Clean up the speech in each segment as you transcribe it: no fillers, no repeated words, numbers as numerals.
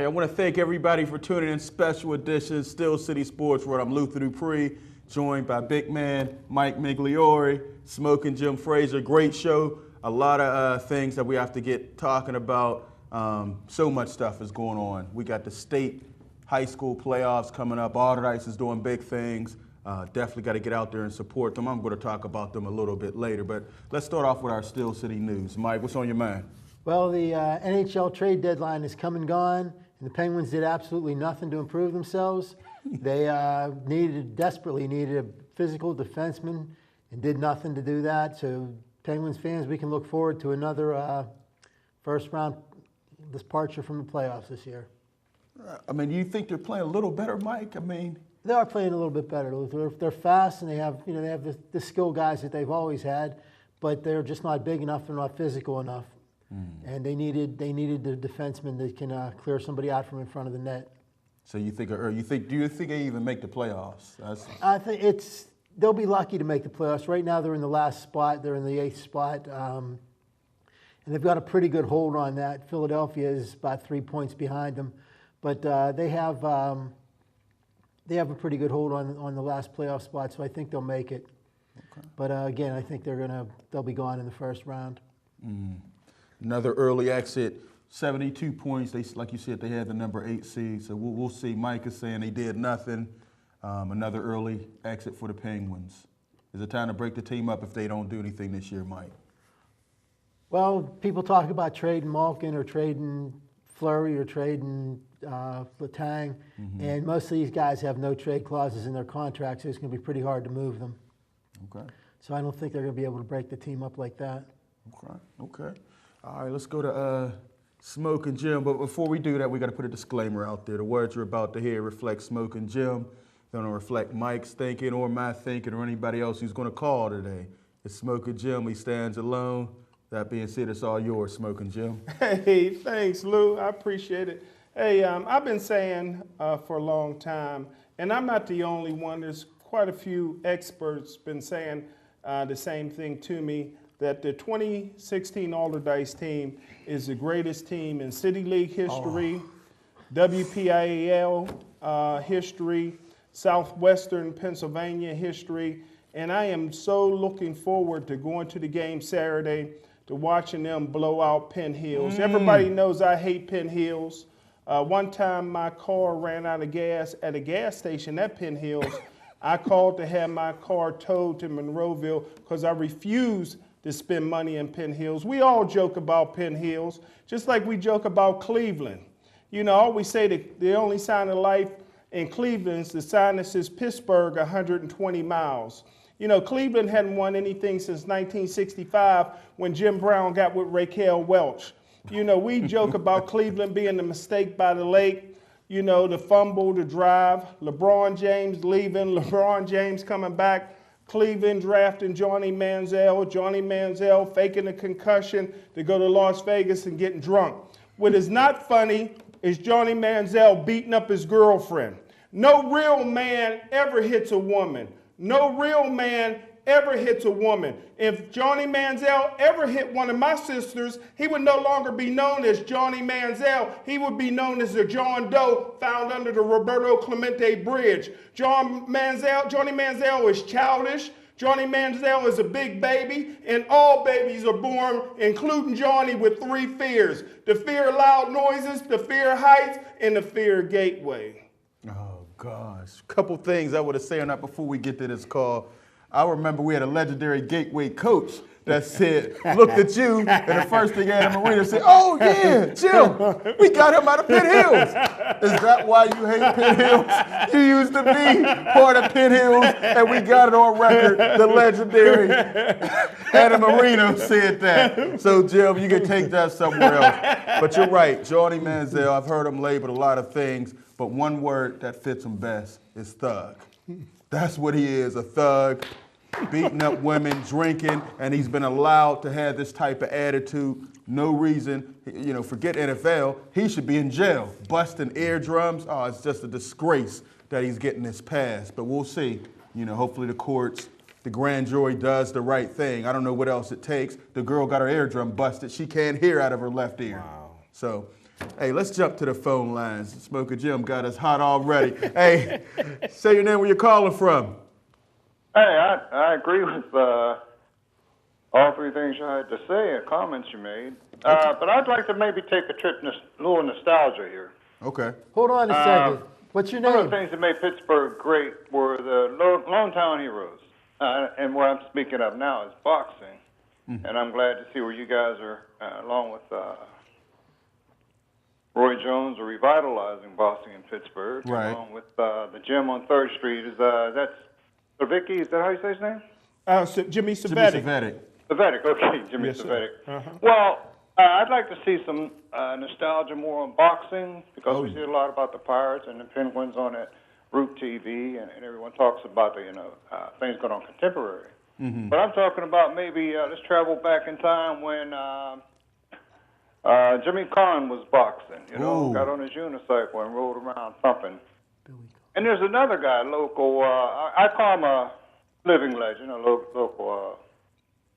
Hey, I want to thank everybody for tuning in. Special edition, Steel City Sports World. I'm Luther Dupree, joined by Big Man Mike Migliore, Smoking Jim Frazier. Great show. A lot of things that we have to get talking about. So much stuff is going on. We got the state high school playoffs coming up. Alderdice is doing big things. Definitely got to get out there and support them. I'm going to talk about them a little bit later. But let's start off with our Steel City news. Mike, what's on your mind? Well, the NHL trade deadline is come and gone, and the Penguins did absolutely nothing to improve themselves. They desperately needed a physical defenseman and did nothing to do that. So, Penguins fans, we can look forward to another first-round departure from the playoffs this year. I mean, you think they're playing a little better, Mike? They are playing a little bit better. They're fast, and they have the skill guys that they've always had, but they're just not big enough. They're not physical enough. And they needed the defenseman that can clear somebody out from in front of the net. So do you think they even make the playoffs? I think they'll be lucky to make the playoffs. Right now they're in the last spot. They're in the 8th spot, and they've got a pretty good hold on that. Philadelphia is about 3 points behind them, but they have a pretty good hold on the last playoff spot. So I think they'll make it. Okay. But again, I think they'll be gone in the first round. Another early exit, 72 points. Like you said, they had the number 8 seed. So we'll see. Mike is saying they did nothing. Another early exit for the Penguins. Is it time to break the team up if they don't do anything this year, Mike? Well, people talk about trading Malkin or trading Fleury or trading Letang, and most of these guys have no trade clauses in their contracts, so it's going to be pretty hard to move them. Okay. So I don't think they're going to be able to break the team up like that. Okay. All right, let's go to Smoking Jim. But before we do that, we got to put a disclaimer out there. The words you're about to hear reflect Smoking Jim. They don't reflect Mike's thinking or my thinking or anybody else who's going to call today. It's Smoking Jim. He stands alone. That being said, it's all yours, Smoking Jim. Hey, thanks, Lou. I appreciate it. Hey, I've been saying for a long time, and I'm not the only one. There's quite a few experts been saying the same thing to me, that the 2016 Alderdice team is the greatest team in City League history, WPIAL history, Southwestern Pennsylvania history, and I am so looking forward to going to the game Saturday, to watching them blow out Penn Hills. Everybody knows I hate Penn Hills. One time my car ran out of gas at a gas station at Penn Hills. I called to have my car towed to Monroeville because I refused to spend money in Penn Hills. We all joke about Penn Hills, just like we joke about Cleveland. You know, I always say that the only sign of life in Cleveland is the sign that says Pittsburgh 120 miles. You know, Cleveland hadn't won anything since 1965 when Jim Brown got with Raquel Welch. You know, we joke about Cleveland being the mistake by the lake, you know, the fumble, the drive, LeBron James leaving, LeBron James coming back, Cleveland drafting Johnny Manziel faking a concussion to go to Las Vegas and getting drunk. What is not funny is Johnny Manziel beating up his girlfriend. No real man ever hits a woman. No real man ever hits a woman. If Johnny Manziel ever hit one of my sisters, he would no longer be known as Johnny Manziel. He would be known as the John Doe found under the Roberto Clemente Bridge. Johnny Manziel is childish. Johnny Manziel is a big baby, and all babies are born, including Johnny, with 3 fears. The fear of loud noises, the fear of heights, and the fear of gateway. Oh, gosh. Couple things I would have said on that before we get to this call. I remember we had a legendary Gateway coach that said, looked at you, and the first thing Adam Marino said, oh, yeah, Jim, we got him out of Penn Hills. Is that why you hate Penn Hills? You used to be part of Penn Hills, and we got it on record. The legendary Adam Marino said that. So, Jim, you can take that somewhere else. But you're right, Johnny Manziel, I've heard him labeled a lot of things, but one word that fits him best is thug. That's what he is, a thug, beating up women, drinking, and he's been allowed to have this type of attitude. No reason, you know, forget NFL, he should be in jail. Busting eardrums, oh, it's just a disgrace that he's getting this pass. But we'll see. You know, hopefully the courts, the grand jury does the right thing. I don't know what else it takes. The girl got her eardrum busted. She can't hear out of her left ear. Wow. So Hey, let's jump to the phone lines. Smoker Jim got us hot already. Hey, say your name, where you're calling from. Hey, I agree with all three things you had to say and comments you made. But I'd like to maybe take a trip, a little nostalgia here. Okay. Hold on a second. What's your One of name? the things that made Pittsburgh great were the Lone Town Heroes. And what I'm speaking of now is boxing. And I'm glad to see where you guys are, along with Roy Jones, are revitalizing boxing in Pittsburgh. Right. Along with the gym on 3rd Street. That's Savicki, is that how you say his name? Jimmy Jimmy Savetic. Savetic. Savetic, okay, Jimmy Yes, sir. Savetic. Well, I'd like to see some nostalgia more on boxing because we see a lot about the Pirates and the Penguins on that Root TV, and everyone talks about the things going on contemporary. But I'm talking about maybe let's travel back in time when Jimmy Carn was boxing. Ooh. Got on his unicycle and rode around thumping. And there's another guy, local. I call him a living legend, a local.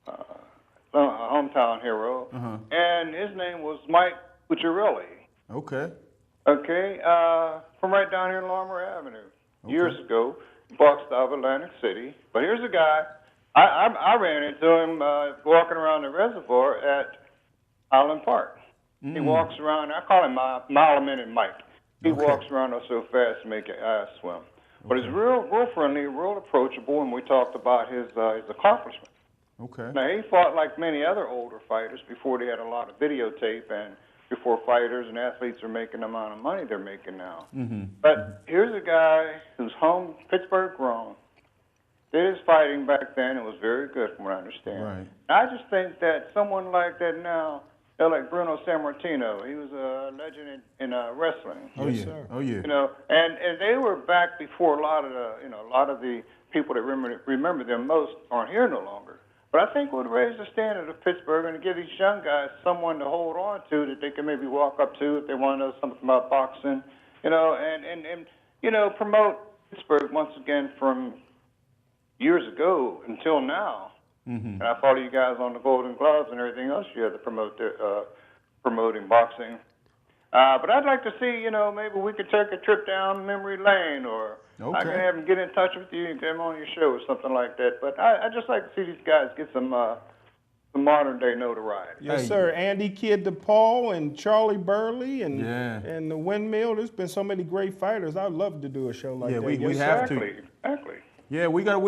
A hometown hero, and his name was Mike Cucciarelli. Okay. Okay, from right down here in Larimer Avenue. Years ago, boxed out of Atlantic City. But here's a guy. I ran into him walking around the reservoir at Island Park. He walks around. I call him Mile a Minute Mike. He walks around so fast to make your eyes swim. But he's real friendly, real approachable, and we talked about his accomplishments. Okay. Now, he fought like many other older fighters before they had a lot of videotape and before fighters and athletes are making the amount of money they're making now. But here's a guy who's home, Pittsburgh grown, did his fighting back then. It was very good from what I understand. Right. I just think that someone like that now, like Bruno Sammartino, he was a legend in wrestling. Oh, Yes, yeah. sir. Oh, yeah. And they were back before a lot of the people that remember them most aren't here no longer. But I think it would raise the standard of Pittsburgh and give these young guys someone to hold on to that they can maybe walk up to if they want to know something about boxing, and promote Pittsburgh once again from years ago until now. And I follow you guys on the Golden Gloves and everything else you have to promote promoting boxing. But I'd like to see, maybe we could take a trip down memory lane, or I can have them get in touch with you and get them on your show or something like that. But I just like to see these guys get some modern day notoriety. Yes, Hey. sir. Andy Kid DePaul and Charlie Burley and Yeah. and the Windmill. There's been so many great fighters. I'd love to do a show like Yeah, that. we Yes, sir. have to. Exactly. Yeah, we gotta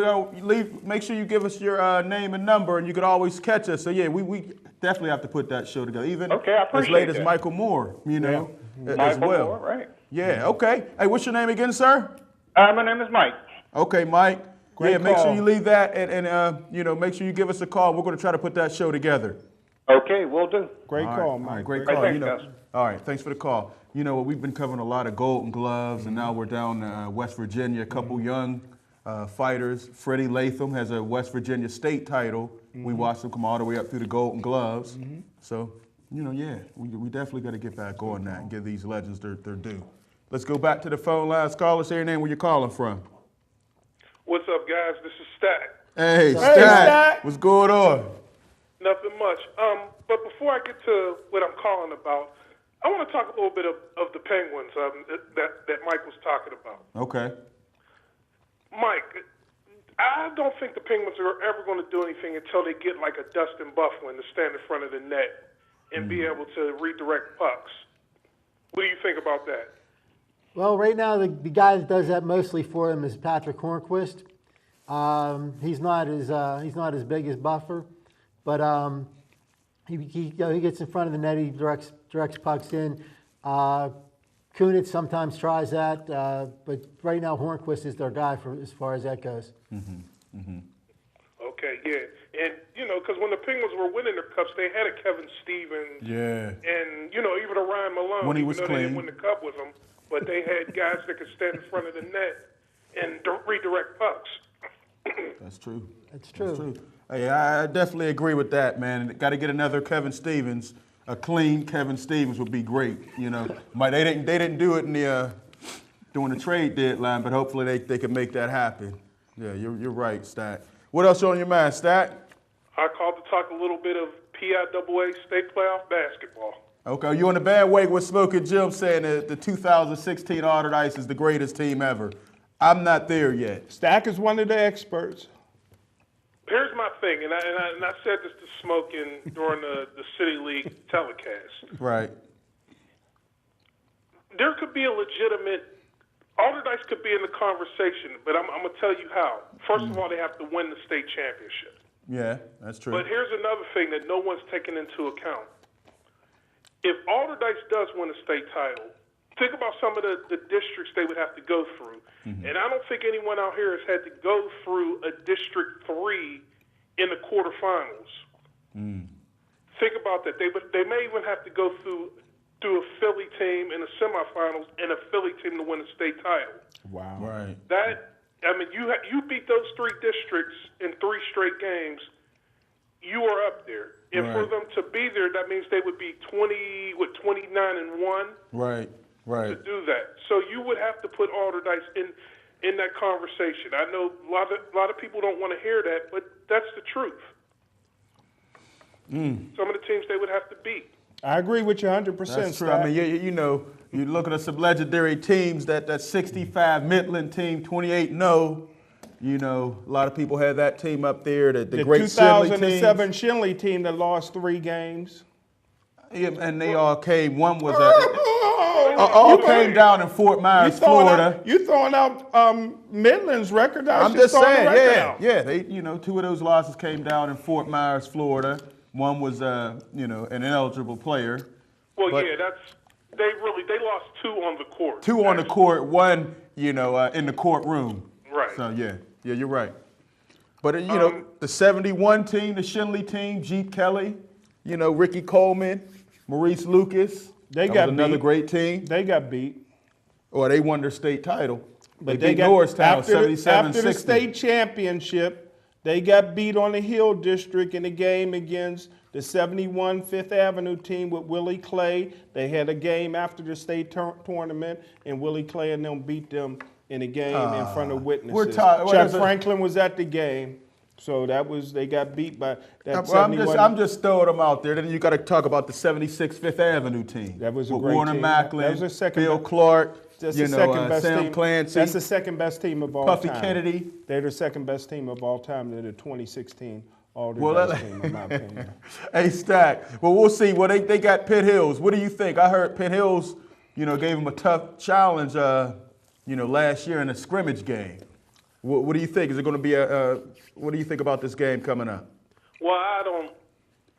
leave. Make sure you give us your name and number, and you can always catch us. So yeah, we definitely have to put that show together. Even Okay, I as appreciate late as that. Michael Moore, as Michael well. Moore, right. Yeah. Okay. Hey, what's your name again, sir? My name is Mike. Okay, Mike. Great yeah, make sure call. you leave that, and make sure you give us a call. We're gonna try to put that show together. Okay, we'll do. Great All call, right, Mike. all right, great Hey, call. thanks, guys. All right, thanks for the call. You know what? We've been covering a lot of Golden Gloves, and now we're down to West Virginia. A couple young fighters. Freddie Latham has a West Virginia state title. We watched him come all the way up through the Golden Gloves. So, we definitely got to get back on that and give these legends their due. Let's go back to the phone lines. Call us, say your name, where you're calling from. What's up, guys? This is Stack. Hey, Stat. What's going on? Nothing much. But before I get to what I'm calling about, I want to talk a little bit of the Penguins that Mike was talking about. Okay. Mike, I don't think the Penguins are ever going to do anything until they get like a Dustin Bufflin to stand in front of the net and be able to redirect pucks. What do you think about that? Well, right now the guy that does that mostly for him is Patrick Hornquist. He's not as big as Buffer, but he gets in front of the net. He directs pucks in. Kunitz sometimes tries that, but right now Hornquist is their guy for as far as that goes. Okay, yeah. And, because when the Penguins were winning their cups, they had a Kevin Stevens. Yeah. And, even a Ryan Malone. When he even was though they clean. didn't win the cup with him. But they had guys that could stand in front of the net and redirect pucks. That's true. That's true. Hey, I definitely agree with that, man. Got to get another Kevin Stevens. A clean Kevin Stevens would be great. They didn't do it in the during the trade deadline, but hopefully they can make that happen. Yeah, you're right, Stat. What else on your mind, Stat? I called to talk a little bit of PIAA state playoff basketball. Okay, you on the bandwagon with Smoking Jim saying that the 2016 Alderdice is the greatest team ever. I'm not there yet. Stack is one of the experts. Here's my thing, and I said this to Smoking during the City League telecast. Right. There could be a legitimate Alderdice could be in the conversation, but I'm going to tell you how. First of all, they have to win the state championship. Yeah, that's true. But here's another thing that no one's taken into account. If Alderdice does win a state title, think about some of the districts they would have to go through. And I don't think anyone out here has had to go through a District 3 in the quarterfinals. Think about that. They may even have to go through a Philly team in the semifinals and a Philly team to win a state title. Wow. Right. You beat those 3 districts in 3 straight games, you are up there. And for Right. them to be there, that means they would be 29-1 Right. Right. to do that. So you would have to put Alderdice in that conversation. I know a lot of people don't want to hear that, but that's the truth. Some of the teams they would have to beat. I agree with you 100%. That's true. I mean, you know, you look at some legendary teams, that 65 Midland team, 28-0. You know, a lot of people had that team up there, the great Shinley 2007 teams. Shinley team that lost 3 games. Yeah, and they all came. One was all came down in Fort Myers, Florida. You throwing out Midland's record? I'm just saying, yeah. They, 2 of those losses came down in Fort Myers, Florida. One was, an ineligible player. Well, But- yeah, they lost 2 on the court. 2 on the court, 1, in the courtroom. Right. So yeah, you're right. But the 71 team, the Shinley team, Jeep Kelly, Ricky Coleman, Maurice Lucas. They that got was another beat. great team. They got beat. Or they won their state title. But they beat got Norristown after the 77-60. state championship, they got beat on the Hill District in a game against the 71 Fifth Avenue team with Willie Clay. They had a game after the state tournament, and Willie Clay and them beat them in a game in front of witnesses. Chuck Franklin was at the game, so they got beat by that. Well, I'm just throwing them out there. Then you got to talk about the 76 Fifth Avenue team. That was a with great Warner team. Macklin, That was the second Bill best- Clark, That's the second best Sam team. Clancy. That's the second best team of all Puffy time. Kennedy. They're the second best team of all time. They're the 2016 Alderdice Well, team, in my opinion. Hey, Stack. Well, we'll see. Well, they got Pitt Hills. What do you think? I heard Pitt Hills, gave them a tough challenge, last year in a scrimmage game. What do you think? Is it going to be what do you think about this game coming up? Well, I don't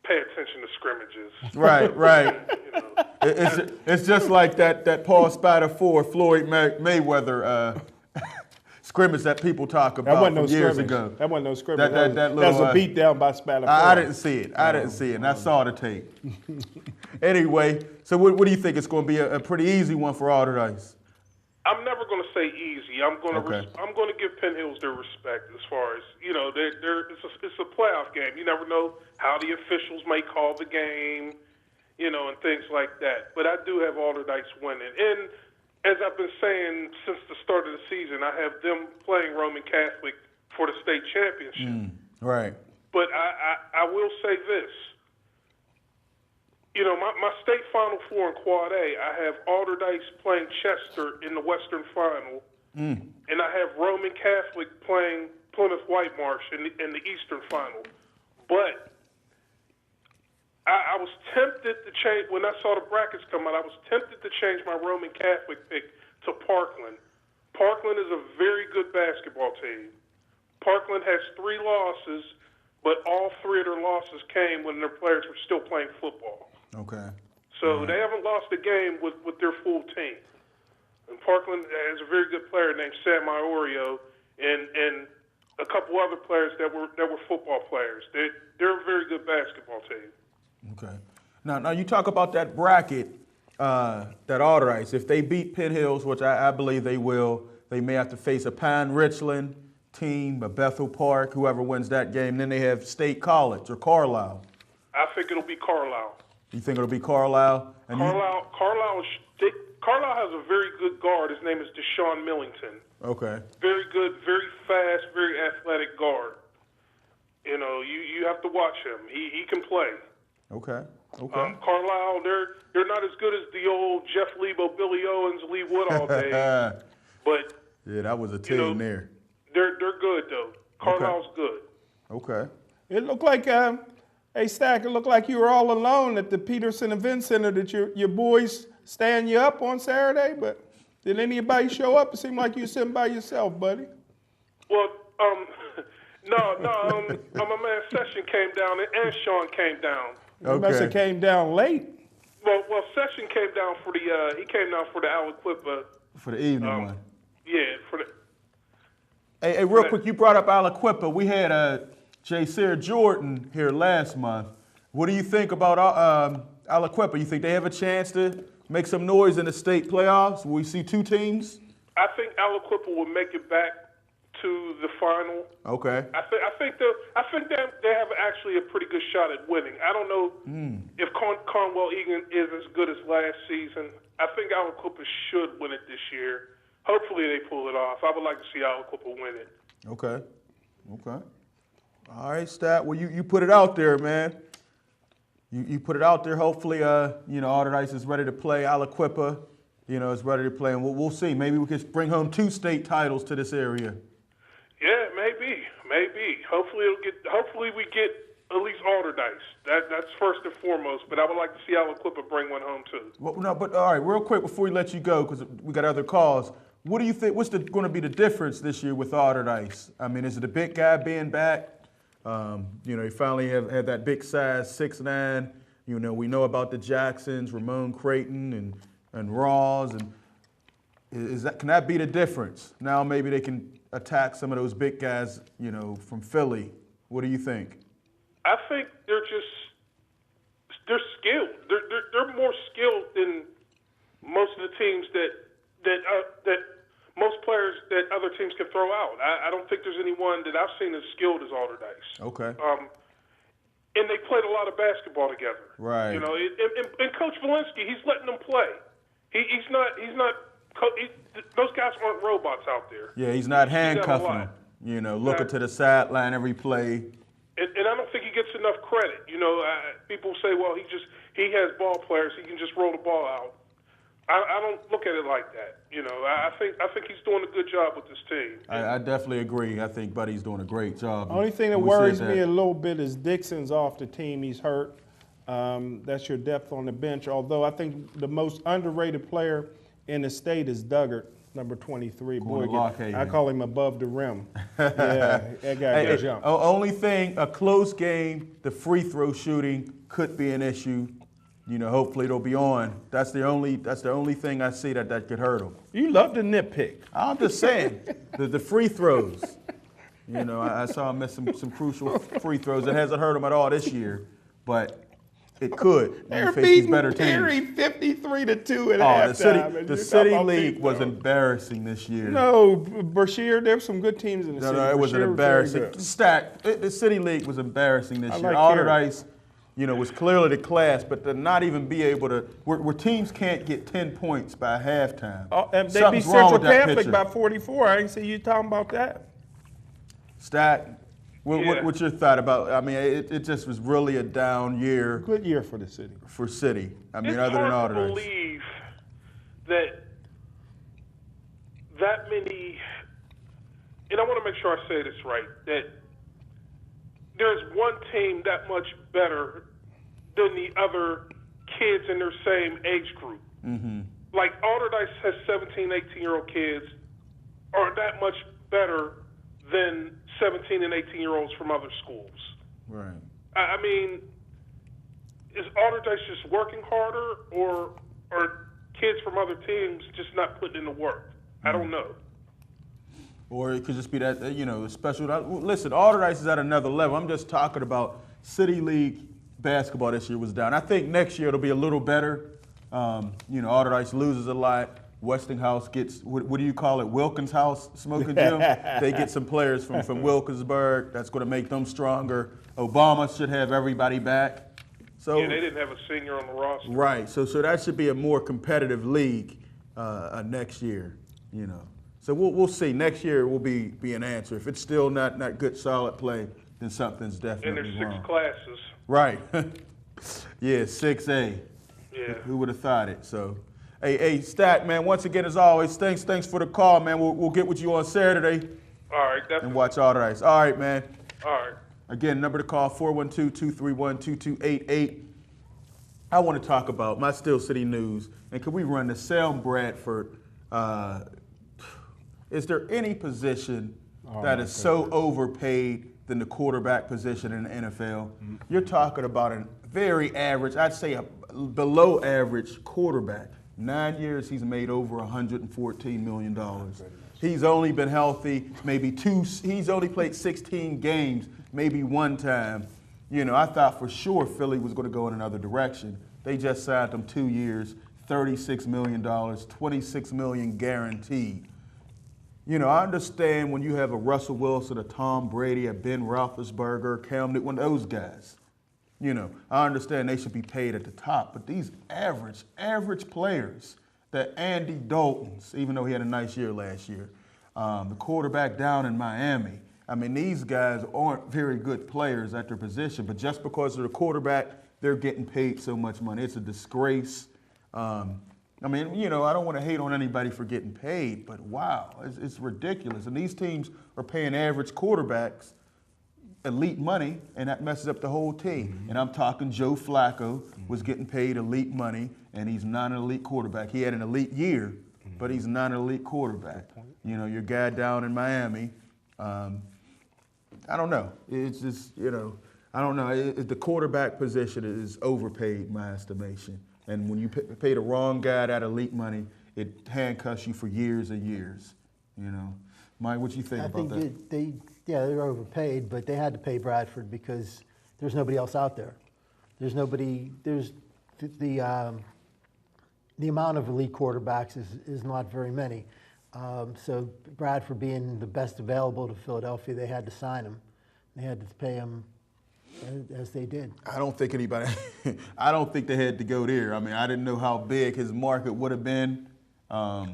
pay attention to scrimmages. Right. It's just like that Paul Spider 4 Floyd Mayweather scrimmage that people talk That about wasn't no from years scrimmage. ago. That wasn't no scrimmage. That That was little, a beat down by Spatter. I didn't see it. I and I saw the tape. Anyway, so what do you think? It's going to be a pretty easy one for Alderdice. I'm never going to say easy. I'm going Okay. to give Penn Hills their respect as far as it's a playoff game. You never know how the officials may call the game, and things like that. But I do have Alderdice winning. And as I've been saying since the start of the season, I have them playing Roman Catholic for the state championship. Right. But I will say this. My state Final Four in Quad A, I have Alderdice playing Chester in the Western Final, and I have Roman Catholic playing Plymouth White Marsh in the Eastern Final. But I was tempted to change, when I saw the brackets come out, I was tempted to change my Roman Catholic pick to Parkland. Parkland is a very good basketball team. Parkland has 3 losses, but all 3 of their losses came when their players were still playing football. Okay. So they haven't lost a game with their full team. And Parkland has a very good player named Sam Iorio and a couple other players that were football players. They're a very good basketball team. Okay. Now you talk about that bracket, that Alderdice. If they beat Pitt Hills, which I believe they will, they may have to face a Pine Richland team, a Bethel Park, whoever wins that game. Then they have State College or Carlisle. I think it'll be Carlisle. You think it'll be Carlisle? And Carlisle has a very good guard. His name is Deshaun Millington. Okay. Very good, very fast, very athletic guard. You have to watch him. He can play. Okay. Okay. Carlisle, they're not as good as the old Jeff Lebo, Billy Owens, Lee Woodall days, but Yeah, that was a team there. they're good though. Carlisle's good. Okay. It looked like, hey, Stack, it looked like you were all alone at the Peterson Event Center. Did your boys stand you up on Saturday? But did anybody show up? It seemed like you were sitting by yourself, buddy. Well, no, my man Session came down and Sean came down. You must have came down late. Well, Session came down for the Aliquippa. For the evening one. Yeah, for the. Hey, real quick, you brought up Aliquippa. We had Jaseer Jordan here last month. What do you think about Aliquippa? You think they have a chance to make some noise in the state playoffs? Will we see two teams? I think Aliquippa will make it back to the final. Okay. I think they have actually a pretty good shot at winning. I don't know if Cornwell Egan is as good as last season. I think Aliquippa should win it this year. Hopefully they pull it off. I would like to see Aliquippa win it. Okay. All right, Stat. Well, you put it out there, man. You put it out there. Hopefully, Allderdice is ready to play. Aliquippa, is ready to play, and we'll see. Maybe we can bring home 2 state titles to this area. Yeah, maybe. Hopefully we get at least Allderdice. That's first and foremost. But I would like to see Aliquippa bring one home too. Well, no, but all right, real quick before we let you go, because we got other calls. What do you think? What's going to be the difference this year with Allderdice? I mean, is it the big guy being back? You finally have had that big size 6'9". We know about the Jacksons, Ramon Creighton, and Rawls, and can that be the difference? Now maybe they can attack some of those big guys, from Philly. What do you think? I think they're skilled. They're more skilled than most of the teams that most players that other teams can throw out. I don't think there's anyone that I've seen as skilled as Allderdice. Okay. And they played a lot of basketball together. Right. And Coach Valinsky, he's letting them play. He's not. Those guys aren't robots out there. Yeah, he's not handcuffing them. Looking to the sideline every play. And I don't think he gets enough credit. People say, well, he has ball players. He can just roll the ball out. I don't look at it like that. I think he's doing a good job with this team. I definitely agree. I think Buddy's doing a great job. Only thing that worries me a little bit is Dixon's off the team. He's hurt. That's your depth on the bench. Although I think the most underrated player in the state is Duggart, number 23. I call him above the rim. Yeah, that guy can jump. Only thing, a close game, the free throw shooting could be an issue. Hopefully it'll be on. That's the only thing I see that could hurt them. You love to nitpick. I'm just saying, the free throws. I saw him miss some crucial free throws. It hasn't hurt him at all this year, but it could. They're beating Perry 53-2 at halftime. The city league was embarrassing this year. No, Brashear, there's some good teams in the city. No, it was an embarrassing stat. The city league was embarrassing this year. Allderdice, was clearly the class, but to not even be able to, where teams can't get 10 points by halftime. And they beat Central Catholic by 44. I didn't see you talking about that. Stat, what's your thought about? I mean, it just was really a down year. Good year for the city. For city. I mean, it's other than hard to Allderdice. believe that many, and I want to make sure I say this right, that there's one team that much better than the other kids in their same age group. Mm-hmm. Like Allderdice has 17, 18-year-old kids are that much better than 17 and 18-year-olds from other schools. Right. I mean, is Allderdice just working harder, or are kids from other teams just not putting in the work? I don't know. Or it could just be that, the special. Listen, Allderdice is at another level. I'm just talking about City League basketball this year was down. I think next year it'll be a little better. Allderdice loses a lot. Westinghouse gets, what do you call it, Wilkins House, Smoking Jim? They get some players from Wilkinsburg. That's going to make them stronger. Obama should have everybody back. So yeah, they didn't have a senior on the roster. Right. So that should be a more competitive league next year, So we'll see. Next year will be an answer. If it's still not good, solid play, then something's definitely and there's wrong. 6 classes. Right. Yeah, 6A. Yeah. Who would have thought it? So, hey, Stack, man, once again, as always, thanks for the call, man. We'll get with you on Saturday All right, and definitely. watch all the ice. All right, man. All right. Again, number to call, 412-231-2288. I want to talk about my Steel City News, and can we run the Sam Bradford? Is there any position that is so overpaid than the quarterback position in the NFL? You're talking about a very average, I'd say a below average quarterback. 9 years, he's made over $114 million. He's only been healthy maybe he's only played 16 games, maybe one time. You know, I thought for sure Philly was going to go in another direction. They just signed him 2 years, $36 million, $26 million guaranteed. You know, I understand when you have a Russell Wilson, a Tom Brady, a Ben Roethlisberger, Cam Newton, one of those guys. You know, I understand they should be paid at the top, but these average players, the Andy Daltons, even though he had a nice year last year, the quarterback down in Miami. I mean, these guys aren't very good players at their position, but just because they're the quarterback, they're getting paid so much money. It's a disgrace. I mean, you know, I don't want to hate on anybody for getting paid, but wow, it's ridiculous. And these teams are paying average quarterbacks elite money, and that messes up the whole team. Mm-hmm. And I'm talking Joe Flacco was getting paid elite money, and he's not an elite quarterback. He had an elite year, but he's not an elite quarterback. You know, your guy down in Miami, I don't know. It's just, you know, I don't know. The quarterback position is overpaid, in my estimation. And when you pay the wrong guy that elite money, it handcuffs you for years and years. You know, Mike, what you think about that? They're overpaid, but they had to pay Bradford because there's nobody else out there. There's nobody. There's the amount of elite quarterbacks is not very many. So Bradford being the best available to Philadelphia, they had to sign him. They had to pay him as they did. I don't think anybody. I don't think they had to go there. I mean, I didn't know how big his market would have been. I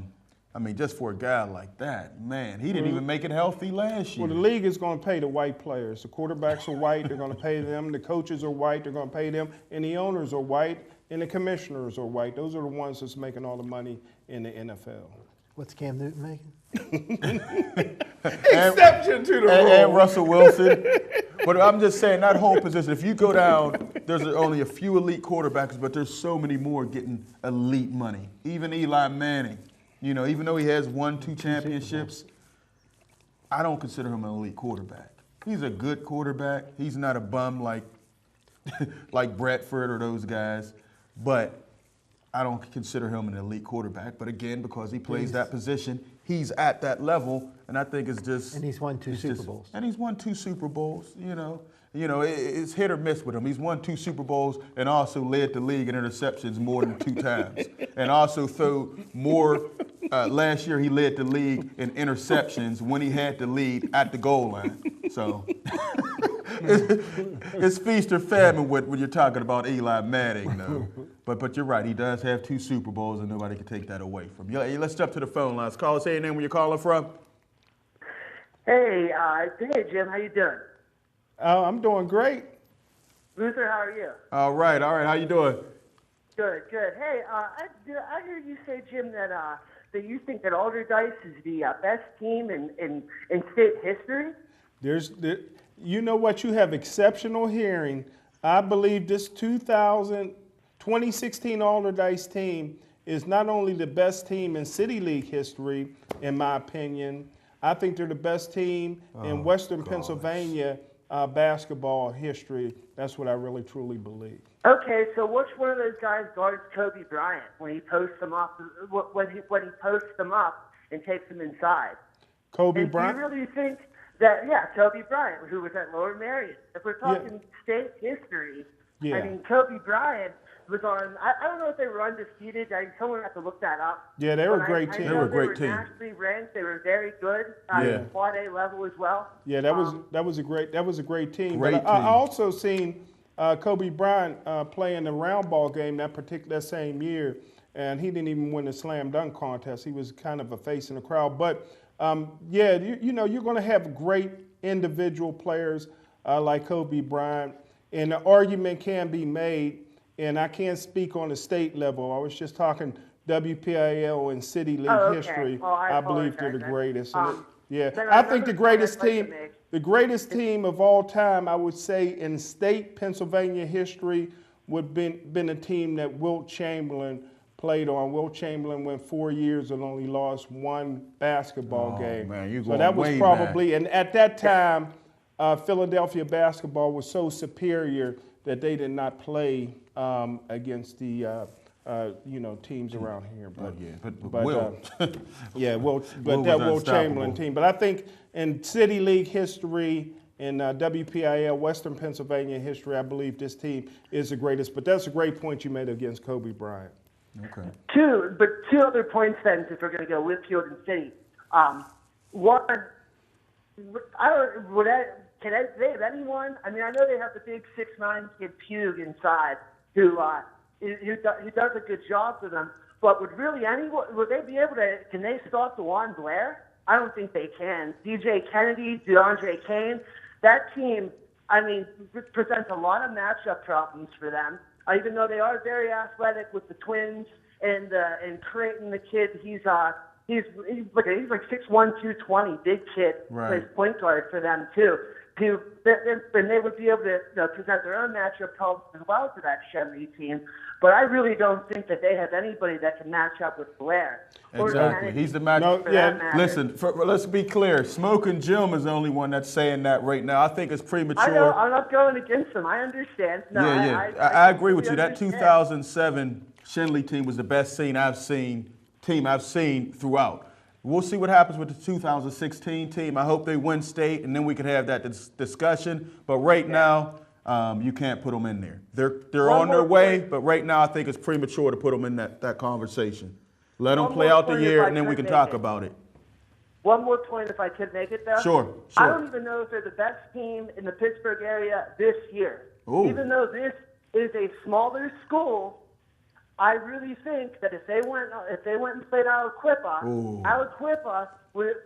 mean, just for a guy like that, man, he didn't even make it healthy last year. Well, the league is going to pay the white players. The quarterbacks are white, they're going to pay them. The coaches are white, they're going to pay them. And the owners are white, and the commissioners are white. Those are the ones that's making all the money in the NFL. What's Cam Newton making? Exception to the rule. And Russell Wilson. But I'm just saying, that whole position, if you go down, there's only a few elite quarterbacks, but there's so many more getting elite money. Even Eli Manning. You know, even though he has won 2 championships, I don't consider him an elite quarterback. He's a good quarterback. He's not a bum like Bradford or those guys, but I don't consider him an elite quarterback. But again, because he plays that position, he's at that level, and I think it's just. And he's won 2 Super Bowls. And he's won 2 Super Bowls. You know, it's hit or miss with him. He's won 2 Super Bowls and also led the league in interceptions more than 2 times, and also threw more. Last year, he led the league in interceptions when he had the lead at the goal line. So it's feast or famine when you're talking about Eli Manning, though. But you're right. He does have 2 Super Bowls, and nobody can take that away from you. Hey, let's jump to the phone lines. Call us. Say your name, where you're calling from. Hey, Jim. How you doing? I'm doing great. Luther, how are you? All right. How you doing? Good. Hey, I hear you say, Jim, that you think that Alderdice is the best team in state history. You know what? You have exceptional hearing. I believe this 2016 Alderdice team is not only the best team in City League history, in my opinion. I think they're the best team in Western Pennsylvania basketball history. That's what I really, truly believe. Okay, so which one of those guys guards Kobe Bryant when he posts them up? When he posts them up and takes them inside? Kobe Bryant. Do you really think that? Yeah, Kobe Bryant, who was at Lower Merion. If we're talking state history, yeah. I mean, Kobe Bryant was on. I don't know if they were undisputed. Someone had to look that up. Yeah, they were a great team. They were a great team. Nationally ranked. They were very good. Quad A level as well. Yeah, that was a great team. Great team. I also seen Kobe Bryant play in the round ball game that same year, and he didn't even win the slam dunk contest. He was kind of a face in the crowd. But you know, you're going to have great individual players like Kobe Bryant. and the argument can be made, and I can't speak on the state level. I was just talking WPIL and City League Oh, okay. history. Well, I believe they're the apologize. greatest. And yeah, then I another think point the greatest team of all time, I would say in state Pennsylvania history, would been a team that Wilt Chamberlain played on. Wilt Chamberlain went 4 years and only lost one basketball game. Man, you're so going that was way probably, and at that time, Philadelphia basketball was so superior that they did not play against the teams around here. But Wilt. yeah, Wilt that was Wilt unstoppable. Chamberlain team. But I think in City League history, in WPIL, Western Pennsylvania history, I believe this team is the greatest. But that's a great point you made against Kobe Bryant. Okay. Two other points then, if we're going to go Whitfield and City. One, can they have anyone? I mean, I know they have the big 6'9" kid Pugh inside who does a good job for them. But would they be able to? Can they stop DeJuan Blair? I don't think they can. DJ Kennedy, DeAndre Kane, that team, I mean, presents a lot of matchup problems for them. Even though they are very athletic with the twins and Creighton, the kid, he's like 6'1", 220, big kid, Right. plays point guard for them too. And they would be able to present their own matchup problems as well to that Chevy team. But I really don't think that they have anybody that can match up with Blair. Or Exactly. Kennedy, He's the match. No, for yeah. that matter. Listen, let's be clear. Smoking Jim is the only one that's saying that right now. I think it's premature. I know, I'm not going against them. I understand. No, Yeah. I agree with you. That understand. 2007 Shenley team was the best team I've seen throughout. We'll see what happens with the 2016 team. I hope they win state, and then we can have that discussion. But right now, you can't put them in there. They're One on their more way, point. but right now I think it's premature to put them in that conversation. Let them One play more out the point year, if I and then we could can make talk it. about it. One more point, if I could make it, though. Sure. I don't even know if they're the best team in the Pittsburgh area this year. Ooh. Even though this is a smaller school, I really think that if they went and played Aliquippa, Ooh. Aliquippa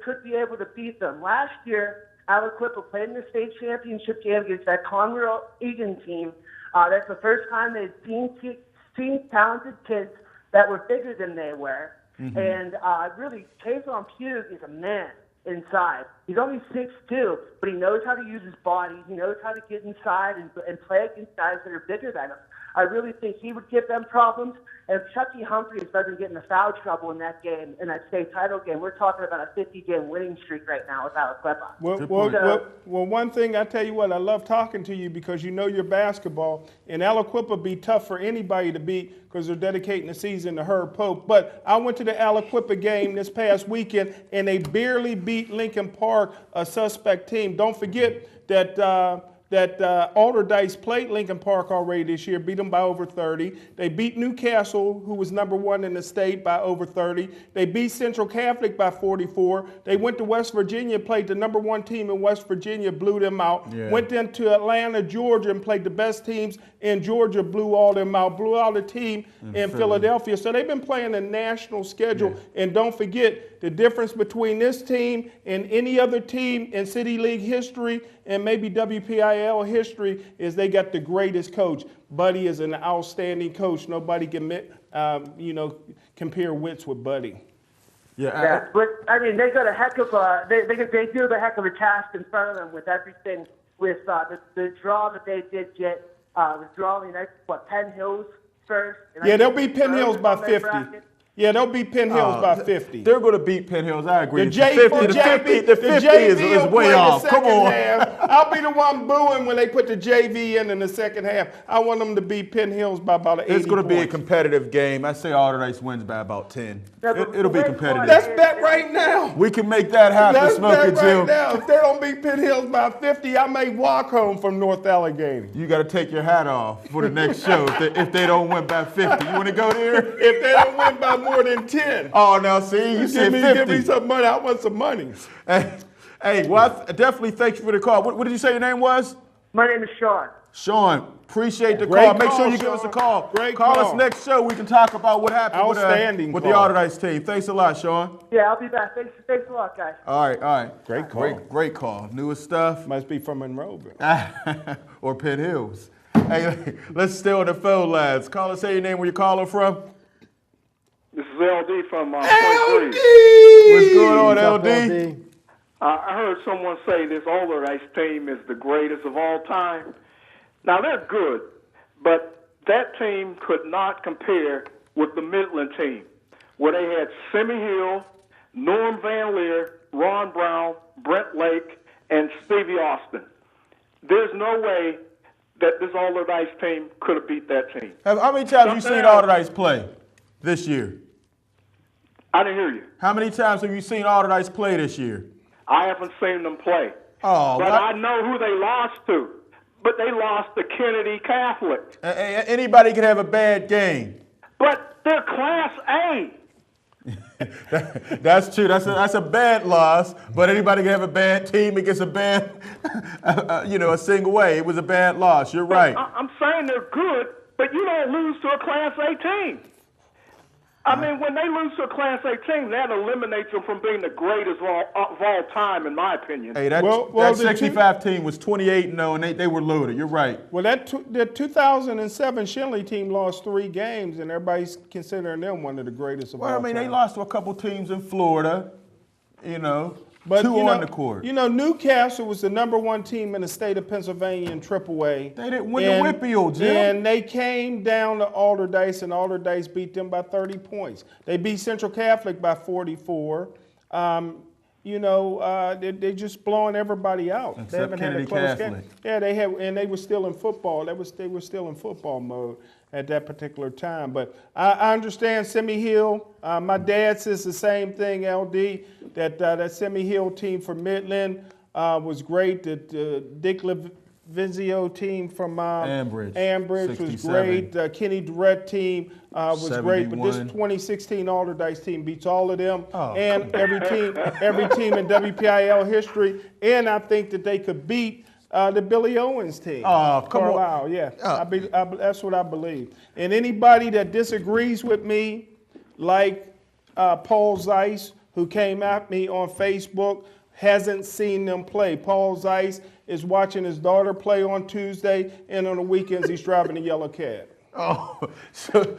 could be able to beat them. Last year, Aliquippa played in the state championship game against that Conroe Egan team. That's the first time they'd seen talented kids that were bigger than they were. Mm-hmm. And really, Kayvon Pugh is a man inside. He's only 6'2", but he knows how to use his body. He knows how to get inside and play against guys that are bigger than him. I really think he would give them problems. And if Chucky Humphreys doesn't get into foul trouble in that game, in that state title game, we're talking about a 50-game winning streak right now with Aliquippa. Well, one thing I tell you what, I love talking to you because you know your basketball, and Aliquippa be tough for anybody to beat because they're dedicating the season to Herb Pope. But I went to the Aliquippa game this past weekend, and they barely beat Lincoln Park, a suspect team. Don't forget that Alderdice played Lincoln Park already this year, beat them by over 30. They beat Newcastle, who was #1 in the state, by over 30. They beat Central Catholic by 44. They went to West Virginia, played the #1 team in West Virginia, blew them out. Yeah. Went into Atlanta, Georgia, and played the best teams in Georgia, blew all them out, blew out a team in Philadelphia. So they've been playing a national schedule. Yeah. And don't forget, the difference between this team and any other team in City League history and maybe WPIL history is they got the greatest coach. Buddy is an outstanding coach. Nobody can, compare wits with Buddy. Yeah, but I mean, they got a heck of they do have a heck of a task in front of them with everything, with the draw that they did get, withdrawing Penn Hills first. And they'll beat Penn Hills by 50. Yeah, they'll beat Penn Hills by 50. They're going to beat Penn Hills. I agree. The 50 is way off. Come on. I'll be the one booing when they put the JV in the second half. I want them to beat Penn Hills by about 80 It's going to be a points. competitive game. I say Alderdice wins by about 10. It'll be competitive. Let's bet right now. We can make that happen, Let's Smoking bet right Jim. now. If they don't beat Penn Hills by 50, I may walk home from North Allegheny. You got to take your hat off for the next show if they don't win by 50. You want to go there? If they don't win by more than 10. Oh, now see, you said 50. Give me some money. I want some money. Hey, well, I definitely thank you for the call. What did you say your name was? My name is Sean. Sean, appreciate the Great call. Make call, sure you give Sean. us a call. Great call call. us next show. We can talk about what happened Outstanding with the call. Alderdice team. Thanks a lot, Sean. Yeah, I'll be back. Thanks a lot, guys. All right. Great call. Great call. Newest stuff. Must be from Monroeville. Or Penn Hills. Hey, let's stay on the phone lines. Call us, say your name, where you're calling from. This is LD from Point LD! Breeze. What's going on, What's up, LD? LD? I heard someone say this Alderdice team is the greatest of all time. Now, they're good, but that team could not compare with the Midland team, where they had Simi Hill, Norm Van Leer, Ron Brown, Brent Lake, and Stevie Austin. There's no way that this Alderdice team could have beat that team. How many times have you seen Alderdice play this year? I didn't hear you. How many times have you seen Alderdice play this year? I haven't seen them play. Oh, but what? I know who they lost to. But they lost to Kennedy Catholic. Anybody can have a bad game. But they're Class A. That's true. That's a bad loss. But anybody can have a bad team against a bad, a single way. It was a bad loss. You're right. I'm saying they're good, but you don't lose to a Class A team. I mean, when they lose to a Class A team, that eliminates them from being the greatest of all time, in my opinion. Hey, that the 65 team was 28-0, and they were loaded. You're right. Well, the 2007 Shenley team lost 3 games, and everybody's considering them one of the greatest of all time. Well, I mean, they lost to a couple teams in Florida, But, two on the court. Newcastle was the #1 team in the state of Pennsylvania in AAA. They didn't win the Whippeal, Jim. And they came down to Alderdice, and Alderdice beat them by 30 points. They beat Central Catholic by 44. They're just blowing everybody out. Except they haven't Kennedy had a close Catholic. game. Yeah, they have, and they were still in football. They were still in football mode at that particular time. But I understand Simi Hill. My dad says the same thing, LD, that Simi Hill team from Midland was great. That Dick Vizio team from Ambridge was 67. great. Kenny Durrett team was great. But this 71. 2016 Alderdice team beats all of them Oh, and every team in WPIL history. And I think that they could beat the Billy Owens team. Oh, come on. Carlisle, yeah. That's what I believe. And anybody that disagrees with me, like Paul Zeiss, who came at me on Facebook, hasn't seen them play. Paul Zeiss is watching his daughter play on Tuesday, and on the weekends he's driving a yellow cab. Oh, so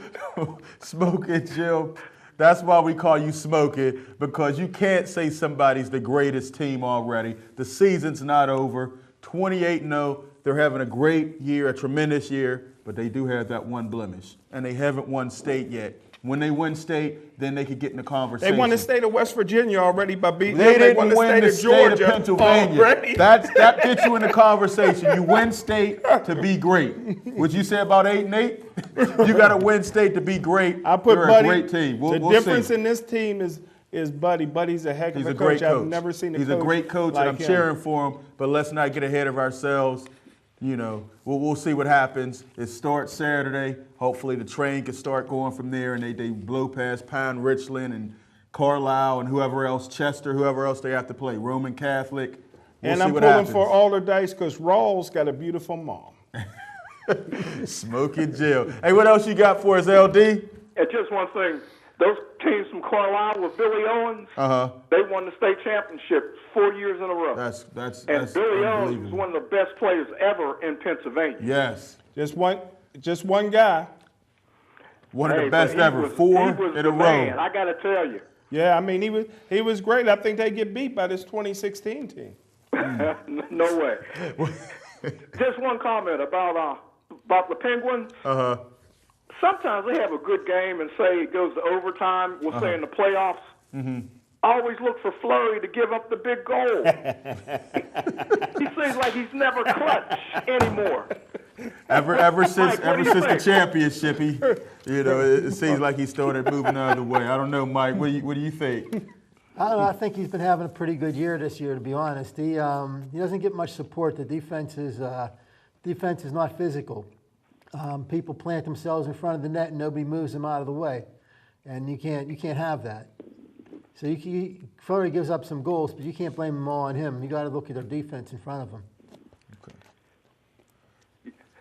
Smoking Jim, that's why we call you Smoking, because you can't say somebody's the greatest team already. The season's not over. 28-0, they're having a great year, a tremendous year, but they do have that one blemish, and they haven't won state yet. When they win state, then they could get in the conversation. They won the state of West Virginia already by beating They them. didn't won the win state the of state Georgia of Pennsylvania. already. That gets you in the conversation. You win state to be great. Would you say about 8-8? You got to win state to be great. I put You're Buddy. a great team. The We'll difference see. in this team is Buddy. Buddy's a heck of He's a a great coach. I've never seen a He's coach a great coach, like and I'm him. cheering for him. But let's not get ahead of ourselves. We'll see what happens. It starts Saturday. Hopefully the train can start going from there, and they blow past Pine Richland and Carlisle and whoever else, Chester, whoever else they have to play, Roman Catholic. We'll And see I'm what pulling happens. for Alderdice because Rawls got a beautiful mom. Smoking Jill. Hey, what else you got for us, LD? And just one thing, those teams from Carlisle with Billy Owens, they won the state championship 4 years in a row. That's and Billy Owens is unbelievable. one of the best players ever in Pennsylvania. Yes. Just one guy. One of Hey, the best but he ever. was- 4 he was in the a row. man, I got to tell you. Yeah, I mean he was great. I think they get beat by this 2016 team. No way. Just one comment about the Penguins. Sometimes they have a good game and say it goes to overtime. We'll say in the playoffs. I always look for Fleury to give up the big goal. He seems like he's never clutch anymore. Ever since Mike, what do you the think? championship, it seems like he started moving the other way. I don't know, Mike. What do you think? I don't know. I think he's been having a pretty good year this year, to be honest. He doesn't get much support. The defense is not physical. People plant themselves in front of the net and nobody moves them out of the way, and you can't have that. So Fleury gives up some goals, but you can't blame them all on him. You got to look at their defense in front of him.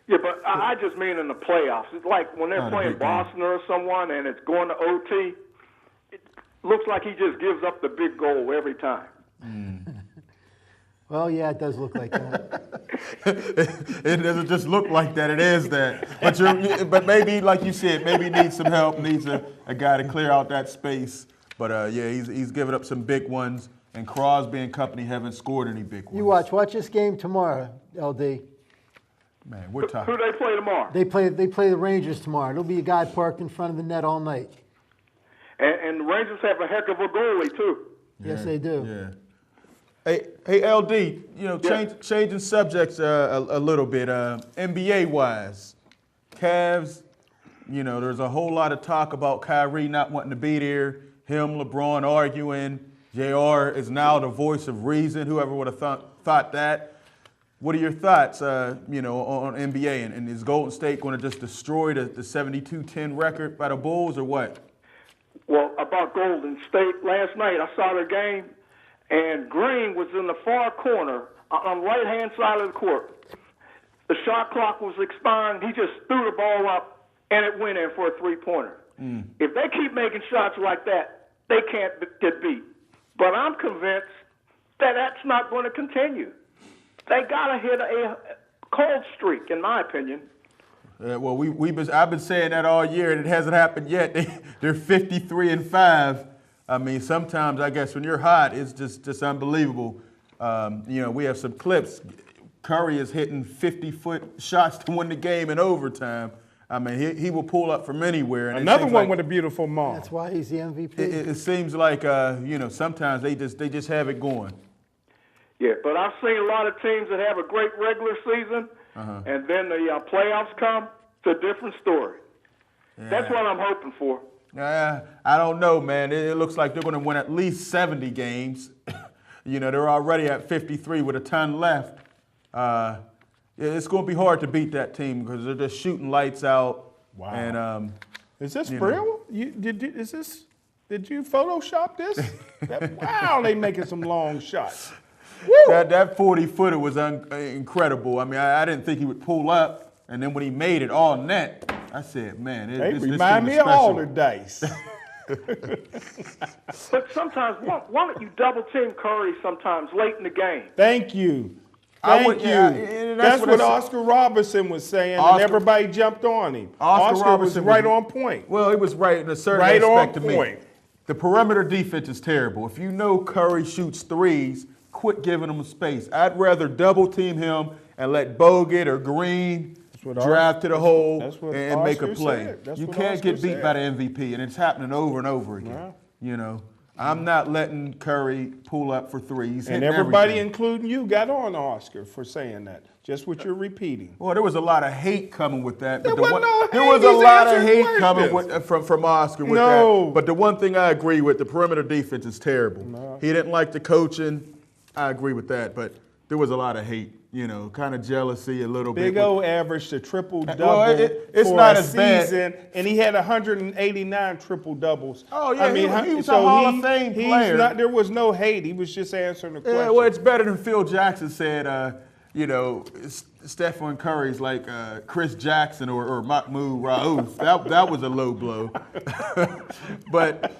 Yeah, but I just mean in the playoffs. It's like when they're Not a playing big game. Boston or someone and it's going to OT, it looks like he just gives up the big goal every time. Well, yeah, it does look like that. It doesn't just look like that. It is that. But maybe, like you said, maybe he needs some help. Needs a guy to clear out that space. But yeah, he's given up some big ones. And Crosby and company haven't scored any big ones. You watch this game tomorrow, LD. Man, we're tired. Who they play tomorrow? They play the Rangers tomorrow. There'll be a guy parked in front of the net all night. And the Rangers have a heck of a goalie too. Yes, they do. Yeah. Hey, LD. Changing subjects a little bit. NBA wise, Cavs. There's a whole lot of talk about Kyrie not wanting to be there. Him, LeBron arguing. JR is now the voice of reason. Whoever would have thought that. What are your thoughts, on NBA? And is Golden State going to just destroy the 72-10 record by the Bulls or what? Well, about Golden State, last night I saw the game, and Green was in the far corner on the right-hand side of the court. The shot clock was expiring. He just threw the ball up, and it went in for a three-pointer. If they keep making shots like that, they can't get beat. But I'm convinced that that's not going to continue. They got to hit a cold streak, in my opinion. Well, I've been saying that all year, and it hasn't happened yet. They're 53-5. I mean, sometimes I guess when you're hot, it's just unbelievable. We have some clips. Curry is hitting 50-foot shots to win the game in overtime. I mean, he will pull up from anywhere. And another one with a beautiful mom. That's why he's the MVP. It seems like sometimes they just have it going. Yeah, but I've seen a lot of teams that have a great regular season, and then the playoffs come. It's a different story. Yeah. That's what I'm hoping for. I don't know, man. It looks like they're going to win at least 70 games. They're already at 53 with a ton left. It's going to be hard to beat that team because they're just shooting lights out. Wow. And is this real? Did you Photoshop this? Wow, they making some long shots. That 40-footer was incredible. I mean, I didn't think he would pull up, and then when he made it all net, I said, man, they this remind me of Alder Dice. But sometimes, why don't you double team Curry sometimes late in the game? Thank you. Thank you. That's what Oscar Robertson was saying, and everybody jumped on him. Oscar was right on point. Well, he was right in a certain aspect to me. The perimeter defense is terrible. If you know Curry shoots threes, quit giving him space. I'd rather double team him and let Bogut or Green drive to the hole and make a play. You can't get beat by the MVP, and it's happening over and over again. I'm not letting Curry pull up for threes. And everybody, including you, got on Oscar for saying that. Just what you're repeating. Well, there was a lot of hate coming with that. There was a lot of hate coming from Oscar with that. But the one thing I agree with, the perimeter defense is terrible. No. He didn't like the coaching. I agree with that, but there was a lot of hate, kind of jealousy a little bit. Big O averaged a triple-double it's for not a as bad. season, and he had 189 triple-doubles. Oh, yeah, he was a Hall of Fame player. There was no hate. He was just answering the question. Yeah, well, it's better than Phil Jackson said, Stephen Curry's like Chris Jackson or Mahmoud Rauf. That was a low blow. But